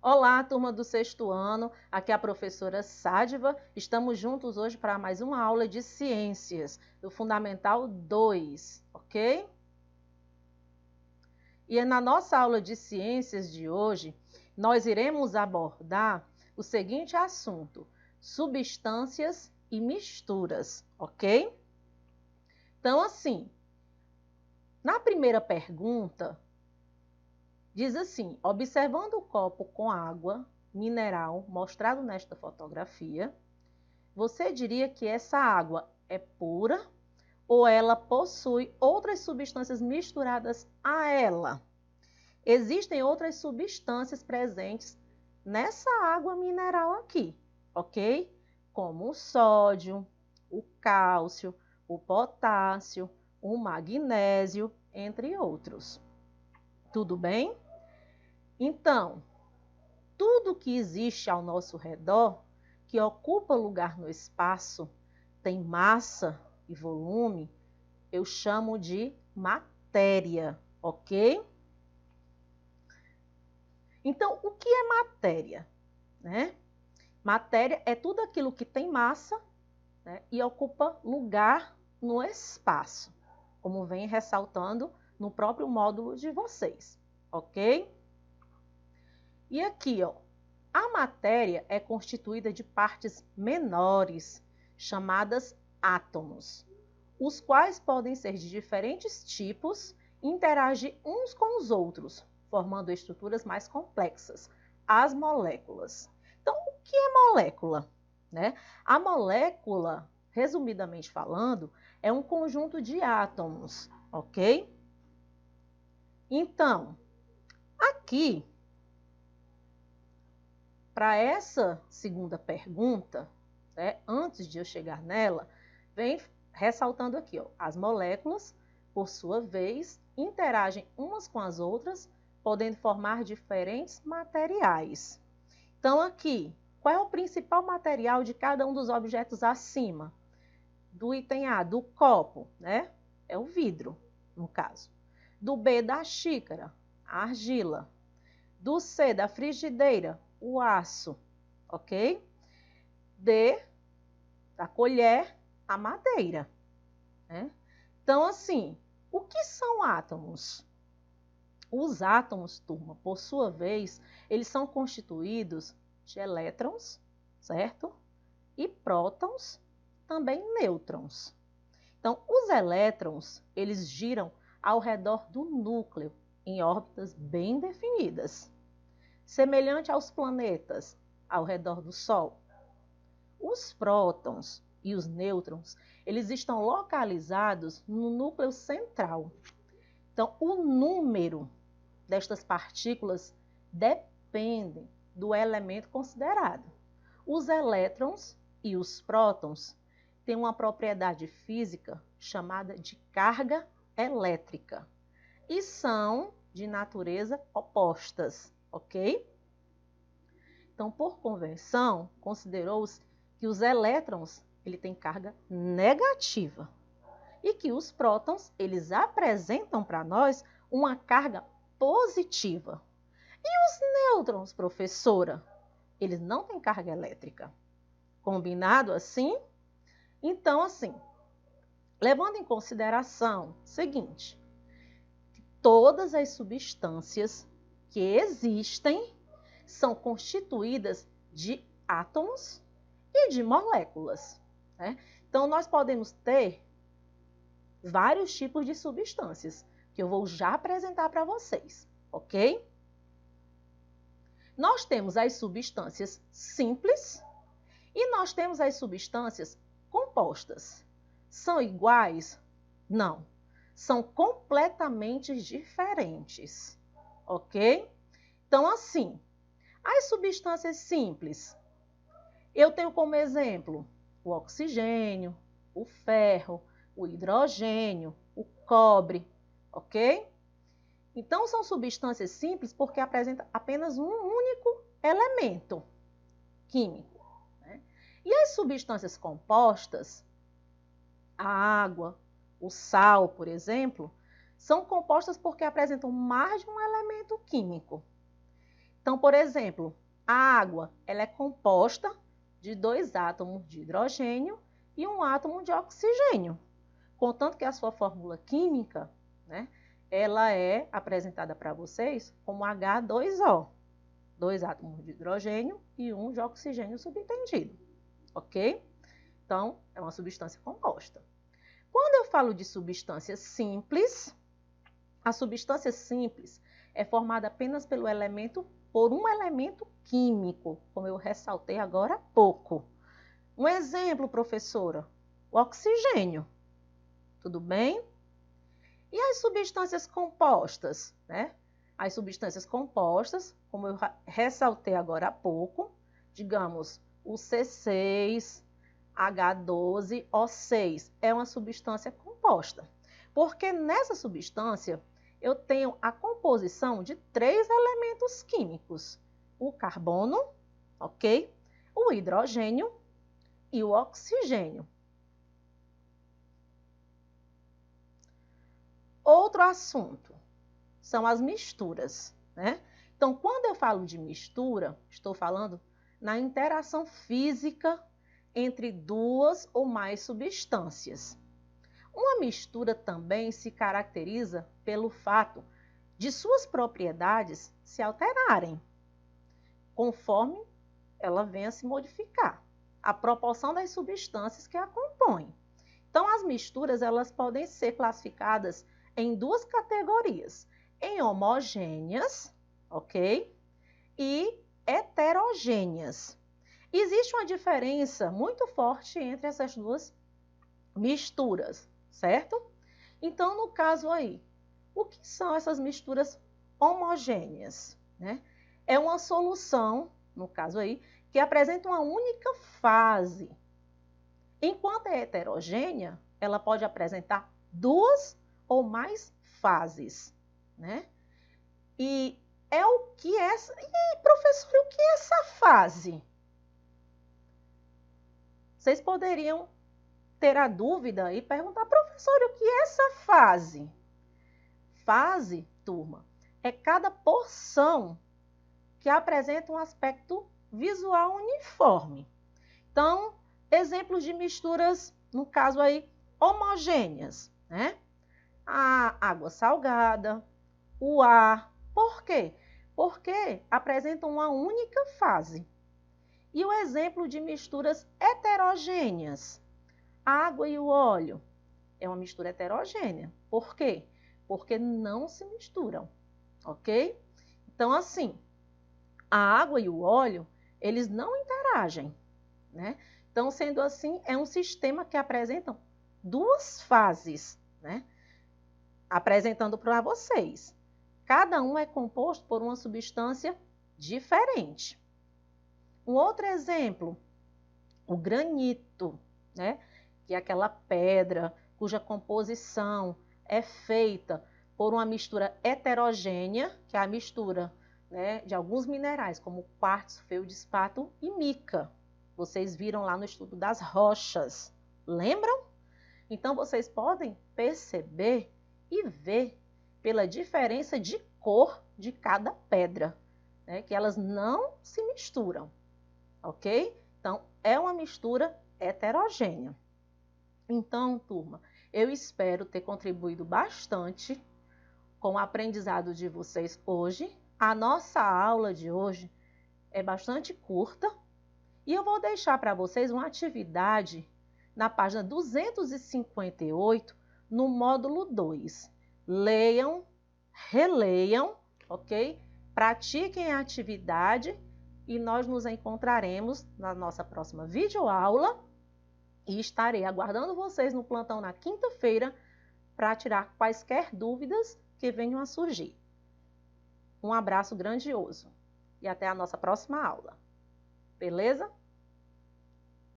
Olá, turma do sexto ano, aqui é a professora Sádiva. Estamos juntos hoje para mais uma aula de ciências, do Fundamental 2, ok? E na nossa aula de ciências de hoje, nós iremos abordar o seguinte assunto: substâncias e misturas, ok? Então, assim, na primeira pergunta, diz assim: observando o copo com água mineral mostrado nesta fotografia, você diria que essa água é pura ou ela possui outras substâncias misturadas a ela? Existem outras substâncias presentes nessa água mineral aqui, ok? Como o sódio, o cálcio, o potássio, o magnésio, entre outros. Tudo bem? Então, tudo que existe ao nosso redor, que ocupa lugar no espaço, tem massa e volume, eu chamo de matéria, ok? Então, o que é matéria? Matéria é tudo aquilo que tem massa, e ocupa lugar no espaço, como vem ressaltando no próprio módulo de vocês, ok? E aqui, ó, a matéria é constituída de partes menores, chamadas átomos, os quais podem ser de diferentes tipos e interagir uns com os outros, formando estruturas mais complexas, as moléculas. Então, o que é molécula? A molécula, resumidamente falando, é um conjunto de átomos, ok? Então, aqui, para essa segunda pergunta, antes de eu chegar nela, vem ressaltando aqui, ó, as moléculas, por sua vez, interagem umas com as outras, podendo formar diferentes materiais. Então, aqui, qual é o principal material de cada um dos objetos acima? Do item A, do copo, é o vidro, no caso. Do B, da xícara, a argila. Do C, da frigideira, o aço, ok? D, da colher, a madeira. Então, assim, o que são átomos? Os átomos, turma, por sua vez, eles são constituídos de elétrons, certo? E prótons, também nêutrons. Então, os elétrons, eles giram ao redor do núcleo, em órbitas bem definidas, semelhante aos planetas ao redor do Sol. Os prótons e os nêutrons, eles estão localizados no núcleo central. Então, o número destas partículas depende do elemento considerado. Os elétrons e os prótons têm uma propriedade física chamada de carga elétrica e são de natureza opostas, ok? Então, por convenção, considerou-se que os elétrons têm carga negativa e que os prótons eles apresentam para nós uma carga positiva. E os nêutrons, professora? Eles não têm carga elétrica. Combinado assim? Então, assim, levando em consideração o seguinte, que todas as substâncias que existem são constituídas de átomos e de moléculas. Então, nós podemos ter vários tipos de substâncias, que eu vou já apresentar para vocês, ok? Nós temos as substâncias simples e nós temos as substâncias compostas. São iguais? Não. São completamente diferentes, ok? Então, assim, as substâncias simples, eu tenho como exemplo o oxigênio, o ferro, o hidrogênio, o cobre, ok? Então, são substâncias simples porque apresentam apenas um único elemento químico. E as substâncias compostas, a água, o sal, por exemplo, são compostas porque apresentam mais de um elemento químico. Então, por exemplo, a água ela é composta de 2 átomos de hidrogênio e 1 átomo de oxigênio. Contanto que a sua fórmula química, né, ela é apresentada para vocês como H2O. 2 átomos de hidrogênio e 1 de oxigênio subentendido, ok? Então, é uma substância composta. Quando eu falo de substância simples, a substância simples é formada apenas por um elemento químico, como eu ressaltei agora há pouco. Um exemplo, professora, o oxigênio. Tudo bem? E as substâncias compostas, né? As substâncias compostas, como eu ressaltei agora há pouco, digamos, o C6, H12O6, é uma substância composta. Porque nessa substância eu tenho a composição de 3 elementos químicos. O carbono, ok? O hidrogênio e o oxigênio. Outro assunto são as misturas, né? Então, quando eu falo de mistura, estou falando na interação física entre 2 ou mais substâncias. Uma mistura também se caracteriza pelo fato de suas propriedades se alterarem, conforme ela venha a se modificar, a proporção das substâncias que a compõem. Então, as misturas elas podem ser classificadas em 2 categorias, em homogêneas, ok? E heterogêneas. Existe uma diferença muito forte entre essas 2 misturas, certo? Então, no caso aí, o que são essas misturas homogêneas, né? É uma solução, no caso aí, que apresenta uma única fase. Enquanto é heterogênea, ela pode apresentar 2 ou mais fases, né? E é o que é essa... E, professor, o que é essa fase? Vocês poderiam ter a dúvida e perguntar, professor, o que é essa fase? Fase, turma, é cada porção que apresenta um aspecto visual uniforme. Então, exemplos de misturas, no caso aí, homogêneas, né? A água salgada, o ar. Por quê? Porque apresentam uma única fase. E o exemplo de misturas heterogêneas, a água e o óleo, é uma mistura heterogênea. Por quê? Porque não se misturam, ok? Então, assim, a água e o óleo, eles não interagem, né? Então, sendo assim, é um sistema que apresenta 2 fases, né? Apresentando para vocês. Cada um é composto por uma substância diferente. Um outro exemplo, o granito, né? Que é aquela pedra cuja composição é feita por uma mistura heterogênea, que é a mistura, né, de alguns minerais, como quartzo, feldespato e mica. Vocês viram lá no estudo das rochas, lembram? Então, vocês podem perceber e ver pela diferença de cor de cada pedra, né, que elas não se misturam, ok? Então, é uma mistura heterogênea. Então, turma, eu espero ter contribuído bastante com o aprendizado de vocês hoje. A nossa aula de hoje é bastante curta e eu vou deixar para vocês uma atividade na página 258, no módulo 2. Leiam, releiam, ok? Pratiquem a atividade e nós nos encontraremos na nossa próxima videoaula e estarei aguardando vocês no plantão na quinta-feira para tirar quaisquer dúvidas que venham a surgir. Um abraço grandioso e até a nossa próxima aula. Beleza?